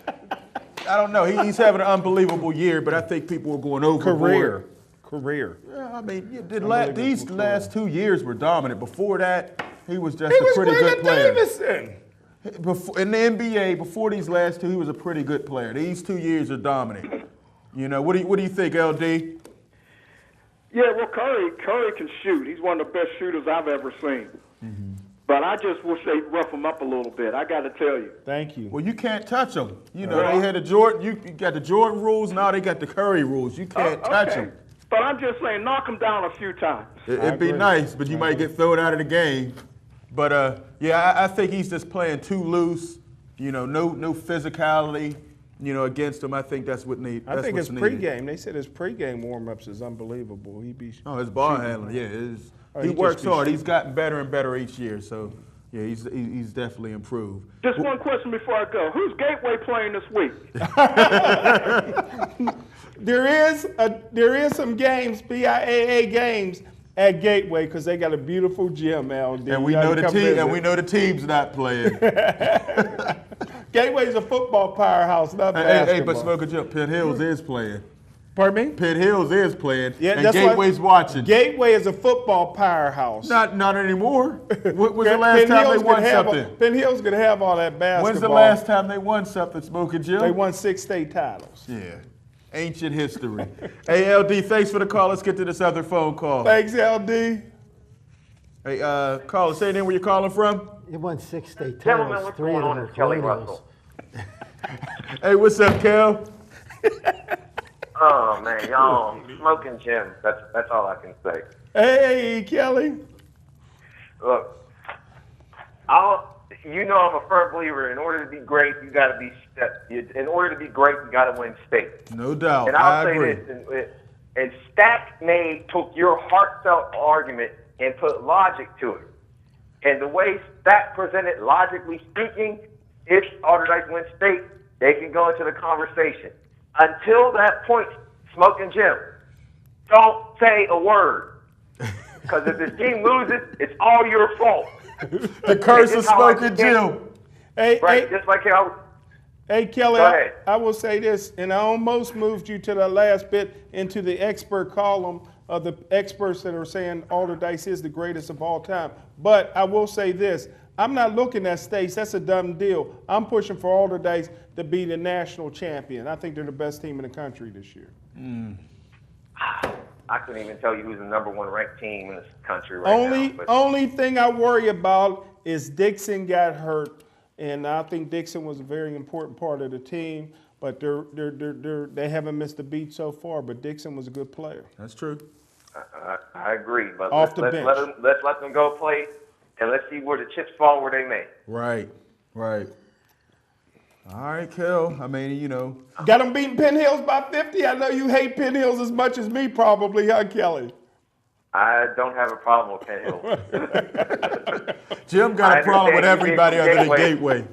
I don't know. He's having an unbelievable year, but I think people are going overboard. Career. Yeah, I mean, these last 2 years were dominant. Before that, he was just a pretty good player. Davison. In the NBA, before these last two, he was a pretty good player. These 2 years are dominant. What do you think, LD? Yeah, well, Curry can shoot. He's one of the best shooters I've ever seen. Mm-hmm. But I just wish they'd rough him up a little bit. I got to tell you. Thank you. Well, you can't touch him. They had the Jordan. You got the Jordan rules. Now they got the Curry rules. You can't touch him. But I'm just saying, knock him down a few times. It'd be nice, but you might get thrown out of the game. But I think he's just playing too loose. No physicality. Against him. I think that's what needs. I think his pregame. They said his pregame warm-ups is unbelievable. His ball handling. Yeah, he works hard. He's gotten better and better each year. So yeah, he's definitely improved. Just one question before I go: who's Gateway playing this week? There is some games, BIAA games at Gateway because they got a beautiful gym, LD. And we know the team's not playing. Gateway's a football powerhouse, not basketball. Hey, but Smoker Jump, Penn Hills is playing. Pardon me? Pitt Hills is playing, Yeah, and that's why- Gateway's watching. Gateway is a football powerhouse. Not anymore. When was the Penn last time they Hill's won gonna have something? Penn Hill's going to have all that basketball. When's the last time they won something, Smoking Jim? They won 6 state titles. Yeah. Ancient history. Hey, LD, thanks for the call. Let's get to this other phone call. Thanks, LD. Hey, caller, say name where you're calling from. It won 6 state Gentlemen, titles. what's 3 going of on? them It's were Kelly Colonials. Russell. Hey, what's up, Kel? Oh man, y'all smoking Jim. That's all I can say. Hey, Kelly. Look, you know I'm a firm believer. In order to be great, you got to be. In order to be great, you got to win state. No doubt. And I I'll say agree. this: and Stack took your heartfelt argument and put logic to it. And the way Stack presented, logically speaking, if Alderdice wins state, they can go into the conversation. Until that point, Smoking Jim, don't say a word. Because if this team loses, it's all your fault. The curse of It's how I Smoking get- Jim. Hey, Right? hey, Just like how. hey, Kelly, Go ahead. I will say this, and I almost moved you to the last bit into the expert column of the experts that are saying Alderdice is the greatest of all time. But I will say this. I'm not looking at states. That's a dumb deal. I'm pushing for Alderdice to be the national champion. I think they're the best team in the country this year. I couldn't even tell you who's the number 1 ranked team in this country right now. But Only thing I worry about is Dixon got hurt, and I think Dixon was a very important part of the team. But they haven't missed a beat so far. But Dixon was a good player. That's true. I agree. But Off the let's bench. let's let them go play, and let's see where the chips fall where they may. Right. All right, Kel. I mean, you know. Got them beating Penn Hills by 50. I know you hate Penn Hills as much as me, probably, huh, Kelly? I don't have a problem with Penn Hill. Jim got I a problem with understand you everybody being other from than Gateway.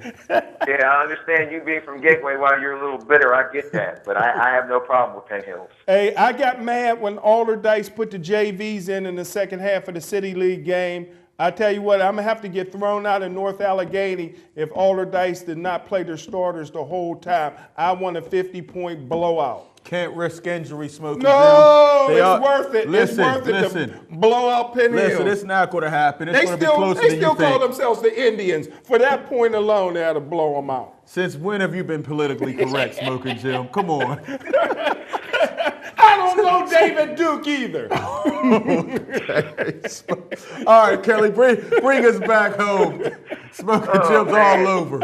Yeah, I understand you being from Gateway while you're a little bitter. I get that. But I have no problem with Penn Hills. Hey, I got mad when Alderdice put the JVs in the second half of the City League game. I tell you what, I'm going to have to get thrown out in North Allegheny if Alderdice did not play their starters the whole time. I want a 50-point blowout. Can't risk injury, Smoking No, Jim. it's worth it. Listen, it's worth it to blow out Penn Hills. Listen, it's not going to happen. It's They going to be closer they than still you call think. themselves the Indians. For that point alone, they had to blow them out. Since when have you been politically correct, Smoking Jim? Come on. I don't know David Duke either. All right, Kelly, bring us back home. Smoking Jim's all over.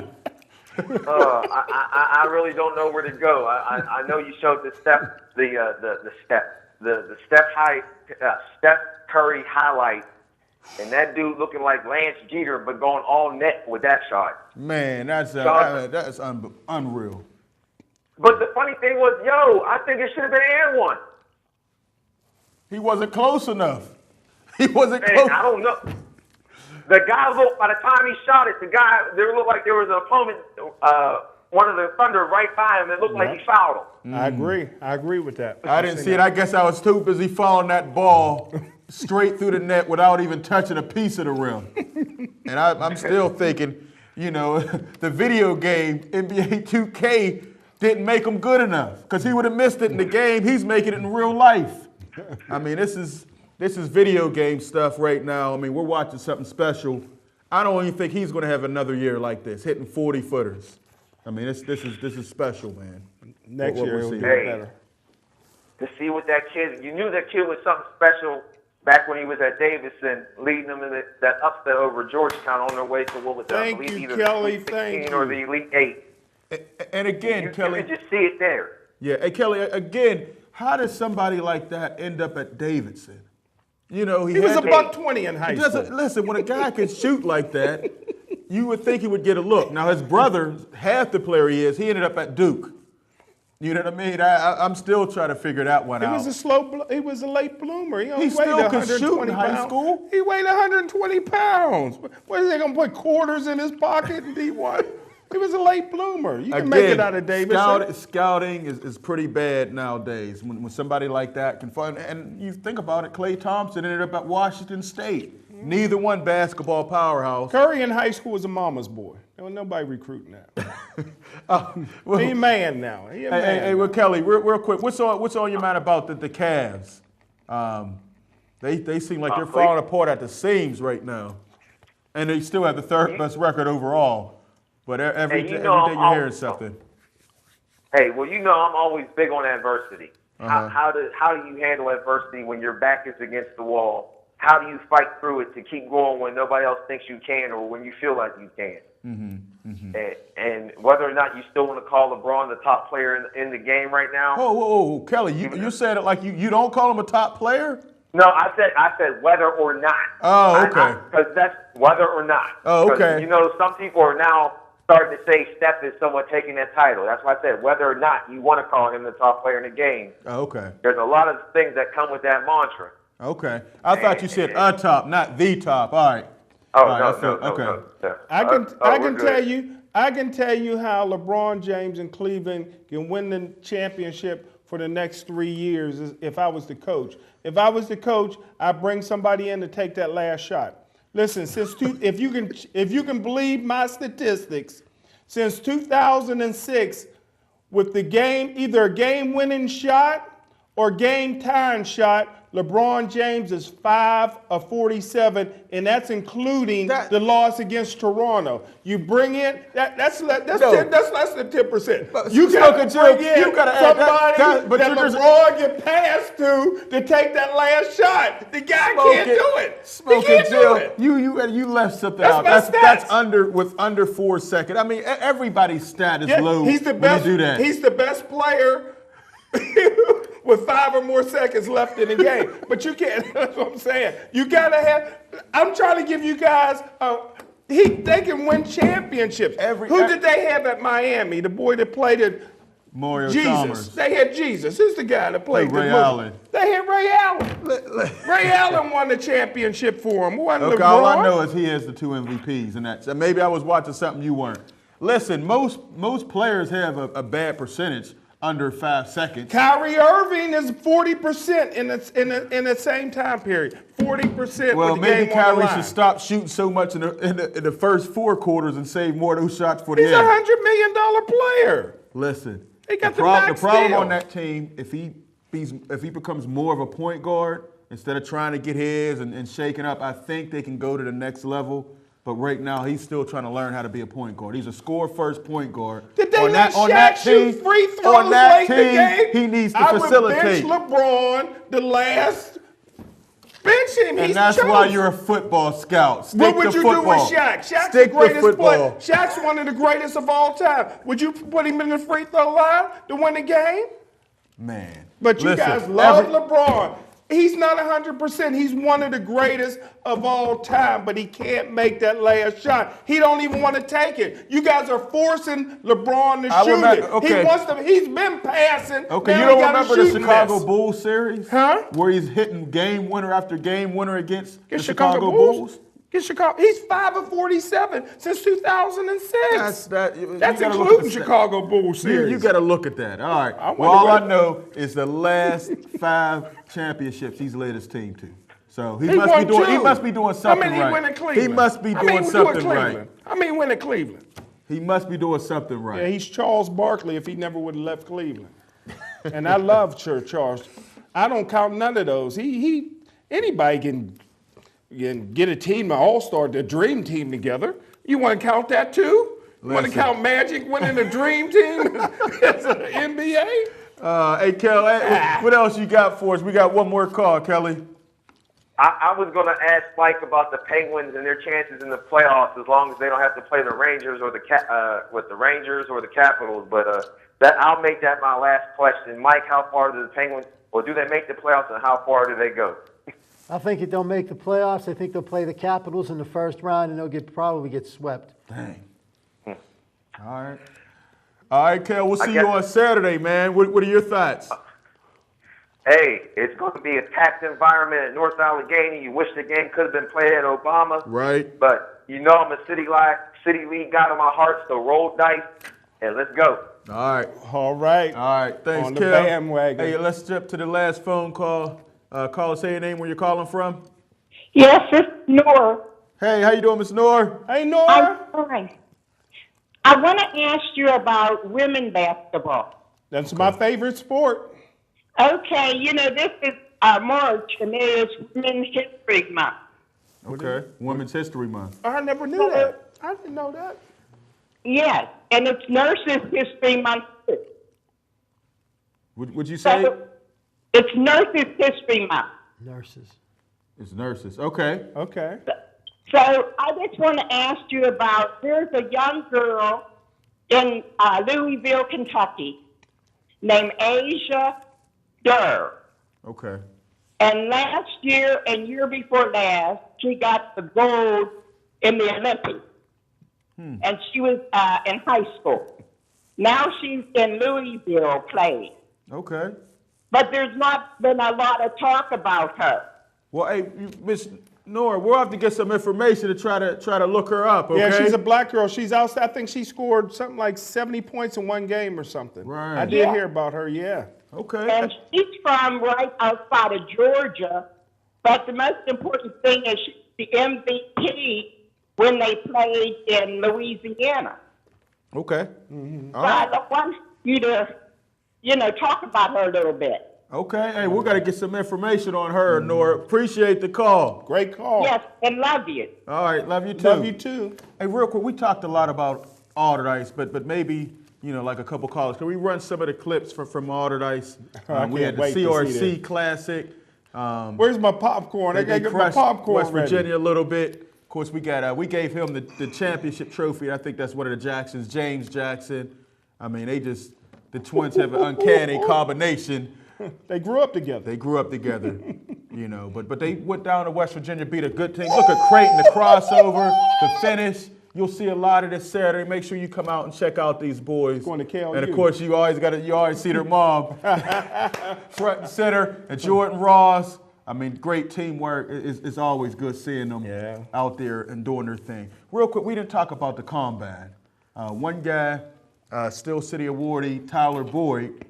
I really don't know where to go. I know you showed the Steph Curry highlight, and that dude looking like Lance Jeter, but going all net with that shot. Man, that's unreal. But the funny thing was, I think it should have been and one. He wasn't close enough. He wasn't Man, close. I don't know. The guy looked, by the time he shot it, there looked like there was an opponent, one of the Thunder right by him. It looked like he fouled him. I agree. I agree with that. I didn't see it. I guess I was too busy following that ball straight through the net without even touching a piece of the rim. And I'm still thinking, the video game, NBA 2K, didn't make him good enough because he would have missed it in the game. He's making it in real life. I mean, this is video game stuff right now. I mean, we're watching something special. I don't even think he's going to have another year like this, hitting 40-footers. I mean, this is special, man. Next What year we're it'll be seeing. better. To see what that kid, you knew that kid was something special back when he was at Davidson, leading them in that upset over Georgetown on their way to what was that? I Thank believe you, either Kelly. the Sweet Thank 16 or you. the Elite Eight. And again, You Kelly. could just see it there. Yeah, hey, Kelly, again, how does somebody like that end up at Davidson? He was had a to- $120 in high He doesn't school. listen. When a guy can shoot like that, you would think he would get a look. Now his brother, half the player he is, he ended up at Duke. You know what I mean? I'm still trying to figure that one He out. he was a late bloomer. He only He weighed still could 120 shoot in high pounds. school. He weighed 120 pounds. What, are they going to put quarters in his pocket in D1? He was a late bloomer. You can make it out of Davidson. Scouting is pretty bad nowadays. When somebody like that can find, and you think about it, Klay Thompson ended up at Washington State. Neither one basketball powerhouse. Curry in high school was a mama's boy. There was nobody recruiting that. Well, He a man now. He a man. hey, well, Kelly, real quick, what's on your mind about the Cavs? They seem like they're falling apart at the seams right now, and they still have the third best record overall. But every day you're hearing something. Hey, well, you know I'm always big on adversity. How do you handle adversity when your back is against the wall? How do you fight through it to keep going when nobody else thinks you can or when you feel like you can? And whether or not you still want to call LeBron the top player in the game right now. Whoa, Kelly, you said it like you don't call him a top player? No, I said whether or not. Oh, okay. Because that's whether or not. Oh, okay. 'Cause, you know, some people are now starting to say Steph is someone taking that title. That's why I said whether or not you want to call him the top player in the game. Oh, okay. There's a lot of things that come with that mantra. Okay. I thought you said a top, not the top. All right. Oh, All right, no. I can tell you how LeBron James and Cleveland can win the championship for the next 3 years if I was the coach. If I was the coach, I'd bring somebody in to take that last shot. Listen, if you can believe my statistics, since 2006, with the either a game-winning shot or game-tying shot, LeBron James is 5 of 47, and that's including the loss against Toronto. You bring in that's less than 10%. You got to bring in somebody that LeBron get passed to take that last shot. The guy can't do it. He can't do it. You left something out. That's under 4 seconds. I mean, everybody's stat is low. He's the best. When you do that. He's the best player. With 5 or more seconds left in the game. But you can't, that's what I'm saying. You gotta have, I'm trying to give you guys, they can win championships. Who did they have at Miami? The boy that played at Mario Jesus. Chalmers. They had Jesus. Who's the guy that played Ray Allen. They had Ray Allen. Ray Allen won the championship for him. Okay, all I know is he has the 2 MVPs, and that's maybe I was watching something you weren't. Listen, most players have a bad percentage. Under 5 seconds. Kyrie Irving is 40% in the same time period. 40%. Well, with the maybe game on the Kyrie line. should stop shooting so much in the first 4 quarters and save more of those shots for the He's end. $100 million player. Listen, He got the max problem deal. on that team, if he becomes more of a point guard instead of trying to get his and shaking up, I think they can go to the next level. But right now, he's still trying to learn how to be a point guard. He's a score-first point guard. Did they let Shaq shoot free throws late in the game? He needs to facilitate. I would bench LeBron the last. Bench him. And that's why you're a football scout. Stick what would to you football. do with Shaq? Shaq's Stick the greatest to football. player. Shaq's one of the greatest of all time. Would you put him in the free throw line to win the game? Man. But you guys love LeBron. He's not 100%. He's one of the greatest of all time, but he can't make that last shot. He don't even want to take it. You guys are forcing LeBron to shoot it. Okay. He wants to. He's been passing. Okay, now you don't remember the Chicago Bulls series? Huh? Where he's hitting game winner after game winner against the Chicago Bulls? He's 5 of 47 since 2006. That's including Chicago Bulls series. You got to look at that. All right. All I know is the last 5 championships he's led his team to. So he must be doing something right. He win in Cleveland. He must be doing something right. Win in Cleveland. He must be doing something right. Yeah, he's Charles Barkley if he never would have left Cleveland. And I love Charles. I don't count none of those. Anybody can get a team, an all-star, the dream team together. You want to count that too? You want to count Magic winning the dream team as an NBA? Hey, Kelly, what else you got for us? We got one more call, Kelly. I was going to ask Mike about the Penguins and their chances in the playoffs, as long as they don't have to play the Rangers or the Rangers or the Capitals. But I'll make that my last question. Mike, how far do the Penguins, or do they make the playoffs, and how far do they go? I think they'll make the playoffs. I think they'll play the Capitals in the first round, and they'll probably get swept. Dang. All right, Kel, we'll see you on Saturday, man. What are your thoughts? Hey, it's going to be a packed environment at North Allegheny. You wish the game could have been played at Obama. Right. But you know I'm a City League guy in my heart, so roll dice, and let's go. All right. All right. Thanks, on the Kel. bandwagon. Hey, let's jump to the last phone call. Call us, say your name, where you're calling from. Yes, it's Nora. Hey, how you doing, Miss Noor? Hey, I'm Nora. fine. I want to ask you about women basketball. That's my favorite sport. Okay, you know, this is March, and it is Women's History Month. Okay, Women's History Month. I never knew that. I didn't know that. Yes, and it's Nurses History Month too. Would you say So it's Nurses History Month. Nurses. it's nurses? Okay. Okay. So I just want to ask you about, there's a young girl in Louisville, Kentucky, named Asia Durr. Okay. And last year and year before last, she got the gold in the Olympics. And she was in high school. Now she's in Louisville playing. Okay. But there's not been a lot of talk about her. Well, hey, Miss Nora, we'll have to get some information to try to look her up. Okay. Yeah, she's a black girl. She's out. I think she scored something like 70 points in one game or something. Right. I did hear about her. Yeah. Okay. And she's from right outside of Georgia. But the most important thing is she's the MVP when they played in Louisiana. Okay. So I want you to, talk about her a little bit. Okay. Hey, we got to get some information on her, Nora. Appreciate the call. Great call. Yes, and love you. All right. Love you too. Love you too. Hey, real quick, we talked a lot about Alderdice, but maybe, like a couple callers. Can we run some of the clips from Alderdice? We had the wait to see CRC Classic. Where's my popcorn? I They gotta get my crushed popcorn West ready. Virginia a little bit. Of course, we gave him the championship trophy. I think that's one of the Jacksons, James Jackson. I mean, the twins have an uncanny combination. They grew up together. They grew up together, but they went down to West Virginia, beat a good team. Look at Creighton, the crossover, the finish. You'll see a lot of this Saturday. Make sure you come out and check out these boys. Going to KLU. And of course, you always see their mom front and center, and Jordan Ross. I mean, great teamwork. It's always good seeing them out there and doing their thing. Real quick, we didn't talk about the combine. One guy, Steel City awardee, Tyler Boyd,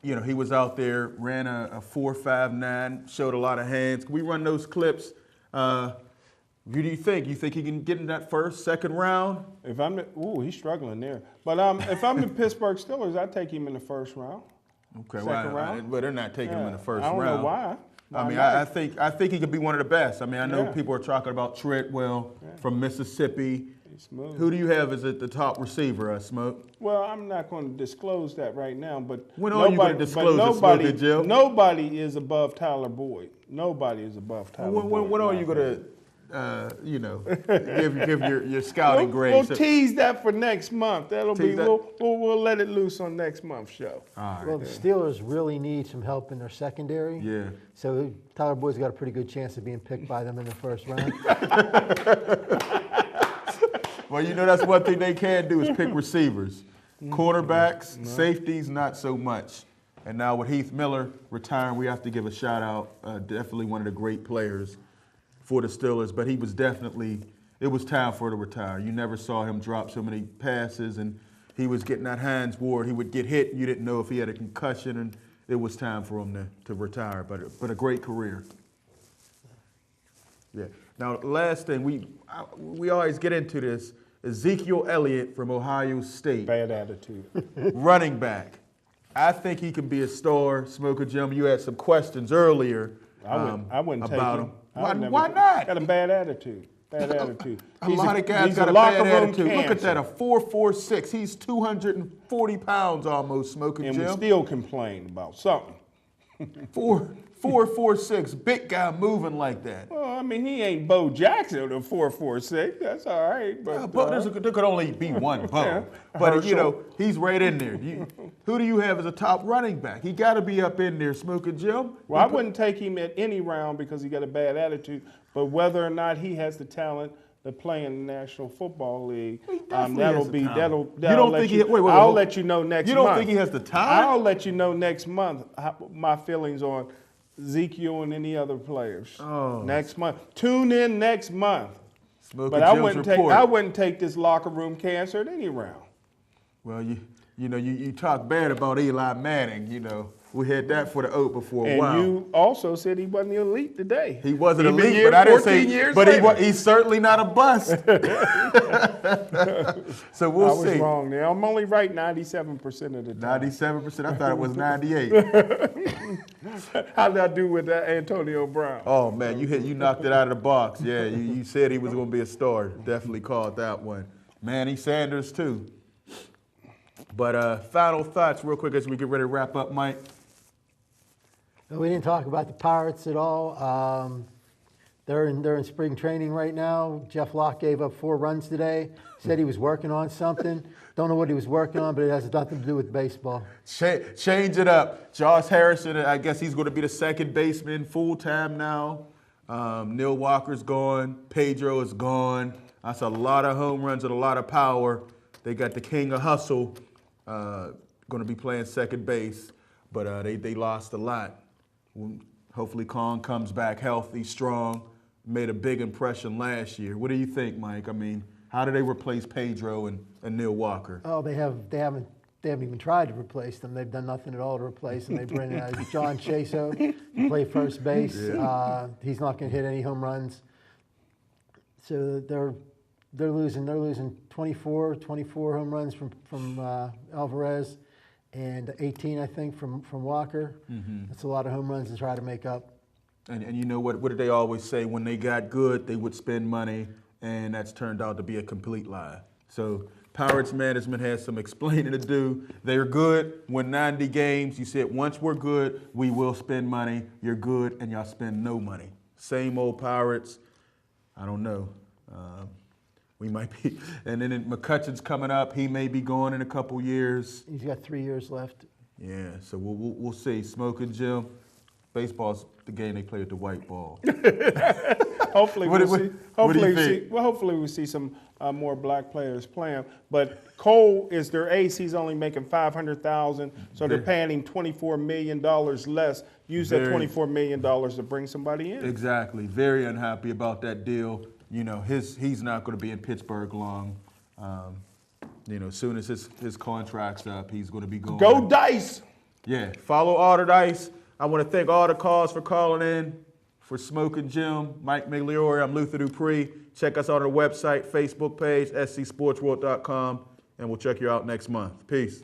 he was out there, ran a 4.59, showed a lot of hands. Can we run those clips? What do you think? You think he can get in that second round? He's struggling there. But if I'm the Pittsburgh Steelers, I'd take him in the first round. Okay, Second round? but they're not taking him in the first I don't round. know why. I mean, not? I think he could be one of the best. I mean, I know Yeah. people are talking about Treadwell from Mississippi. He's smooth. Who do you have as the top receiver, Smoke? Well, I'm not going to disclose that right now, but When are you gonna disclose it, nobody, Smokey Joe? nobody is above Tyler Boyd. Nobody is above Tyler Boyd. When are you going to, give your scouting We'll grades? tease that for next month. That'll Tease be that. we'll let it loose on next month's show. All right. Well, the Steelers really need some help in their secondary. Yeah. So Tyler Boyd's got a pretty good chance of being picked by them in the first round. Well, that's one thing they can do is pick receivers. Cornerbacks, safeties, not so much. And now with Heath Miller retiring, we have to give a shout out. Definitely one of the great players for the Steelers, but it was time for him to retire. You never saw him drop so many passes, and he was getting that Hines Ward. He would get hit. You didn't know if he had a concussion, and it was time for him to retire, but a great career. Yeah. Now, last thing, we always get into this, Ezekiel Elliott from Ohio State. Bad attitude. Running back. I think he can be a star. Smoker Jim, you had some questions earlier I wouldn't take about him. him. Why not? Got a bad attitude. Bad attitude. A lot of guys he's got a locker bad room attitude. Look at that, cancer. a 4.46. He's 240 pounds almost, Smoking And we Jim. still complain about something. 4.46, big guy moving like that. Well, I mean, he ain't Bo Jackson at 4.46. That's all right. But There could only be one Bo. Yeah. But, Herschel. he's right in there. Who do you have as a top running back? He got to be up in there, Smoking Jim. Well, I wouldn't take him at any round because he got a bad attitude. But whether or not he has the talent to play in the National Football League, definitely has the talent. that'll You don't let think you. wait, I'll hold- let you know next You month. don't think he has the talent? I'll let you know next month my feelings on Ezekiel and any other players. Oh. Next month. Tune in next month. Smoking But I Jim's report. wouldn't take this locker room cancer at any round. Well, you talk bad about Eli Manning, We had that for the Oprah for a And while. you also said he wasn't elite today. He wasn't Even elite, year- but I didn't 14 say. years But later. he's certainly not a bust. So we'll I was see. wrong there. I'm only right 97% of the time. 97%. I thought it was 98. How did I do with that Antonio Brown? Oh man, you knocked it out of the box. Yeah, you said he was going to be a star. Definitely called that one. Manny Sanders too. But final thoughts, real quick, as we get ready to wrap up, Mike. We didn't talk about the Pirates at all. They're in spring training right now. Jeff Locke gave up 4 runs today. Said he was working on something. Don't know what he was working on, but it has nothing to do with baseball. Change it up. Josh Harrison, I guess he's going to be the second baseman full time now. Neil Walker's gone. Pedro is gone. That's a lot of home runs and a lot of power. They got the king of hustle going to be playing second base, but they lost a lot. Hopefully Kong comes back healthy, strong, made a big impression last year. What do you think, Mike? I mean, how do they replace Pedro and Neil Walker? Oh, they haven't even tried to replace them. They've done nothing at all to replace them. They bring in John Chaso to play first base. He's not going to hit any home runs. So they're losing 24 home runs from Alvarez, and 18, I think, from Walker. That's a lot of home runs to try to make up. And you know what did they always say? When they got good, they would spend money, and that's turned out to be a complete lie. So Pirates management has some explaining to do. They're good, win 90 games. You said, once we're good, we will spend money. You're good, and y'all spend no money. Same old Pirates. I don't know. We might be. And then McCutcheon's coming up. He may be gone in a couple years. He's got 3 years left. Yeah, so we'll see. Smoking Jim. Baseball's the game they play with the white ball. Hopefully What we'll do see. you Hopefully think? we'll see some more black players playing. But Cole is their ace. He's only making $500,000, so they're paying him $24 million less. Use that $24 million to bring somebody in. Exactly. Very unhappy about that deal. You know, he's not going to be in Pittsburgh long. As soon as his contract's up, he's going to be going. Go Dice! Yeah. Follow Alderdice. I want to thank all the calls for calling in. For Smoking Jim, Mike Migliore, I'm Luther Dupree. Check us out on the website, Facebook page, scsportsworld.com, and we'll check you out next month. Peace.